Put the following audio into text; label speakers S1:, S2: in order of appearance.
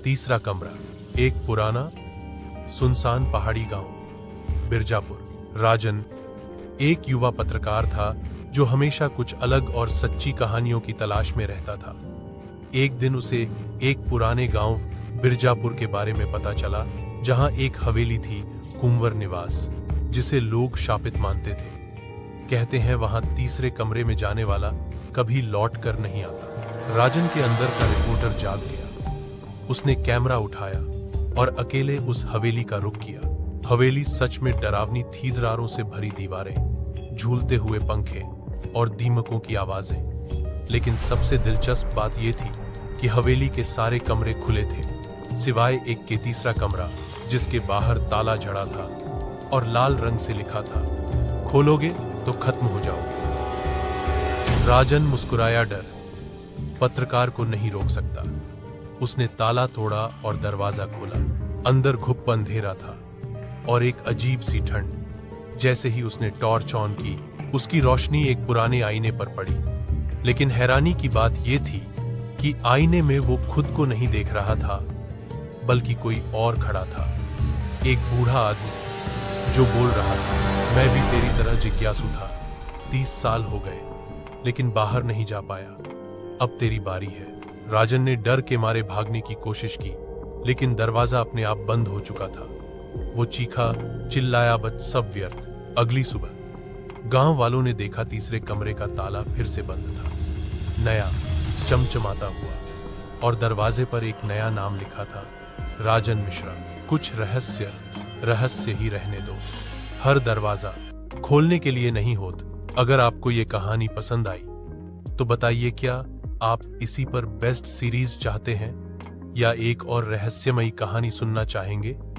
S1: तीसरा कमरा। एक पुराना सुनसान पहाड़ी गांव, बिरजापुर। राजन एक युवा पत्रकार था जो हमेशा कुछ अलग और सच्ची कहानियों की तलाश में रहता था। एक दिन उसे एक पुराने गांव बिरजापुर के बारे में पता चला, जहां एक हवेली थी, कुंवर निवास, जिसे लोग शापित मानते थे। कहते हैं वहां तीसरे कमरे में जाने वाला कभी लौट कर नहीं आता। राजन के अंदर का रिपोर्टर जाग गया। उसने कैमरा उठाया और अकेले उस हवेली का रुख किया। हवेली सच में डरावनी थी, दरारों से भरी दीवारें, झूलते हुए पंखे और दीमकों की आवाजें। लेकिन सबसे दिलचस्प बात यह थी कि हवेली के सारे कमरे खुले थे, सिवाय एक के तीसरा कमरा, जिसके बाहर ताला जड़ा था और लाल रंग से लिखा था, खोलोगे तो खत्म हो जाओगे। राजन मुस्कुराया। डर पत्रकार को नहीं रोक सकता। उसने ताला तोड़ा और दरवाजा खोला। अंदर घुप अंधेरा था और एक अजीब सी ठंड। जैसे ही उसने टॉर्च ऑन की, उसकी रोशनी एक पुराने आईने पर पड़ी। लेकिन हैरानी की बात यह थी कि आईने में वो खुद को नहीं देख रहा था, बल्कि कोई और खड़ा था। एक बूढ़ा आदमी जो बोल रहा था, मैं भी तेरी तरह जिज्ञासु था। 30 साल हो गए, लेकिन बाहर नहीं जा पाया। अब तेरी बारी है। राजन ने डर के मारे भागने की कोशिश की, लेकिन दरवाजा अपने आप बंद हो चुका था। वो चीखा, चिल्लाया, बट सब व्यर्थ। अगली सुबह गांव वालों ने देखा तीसरे कमरे का ताला फिर से बंद था, नया, चमचमाता हुआ, और दरवाजे पर एक नया नाम लिखा था, राजन मिश्रा। कुछ रहस्य ही रहने दो। हर दरवाजा खोलने के लिए नहीं होत। अगर आपको ये कहानी पसंद आई तो बताइए, क्या आप इसी पर बेस्ट सीरीज चाहते हैं या एक और रहस्यमयी कहानी सुनना चाहेंगे?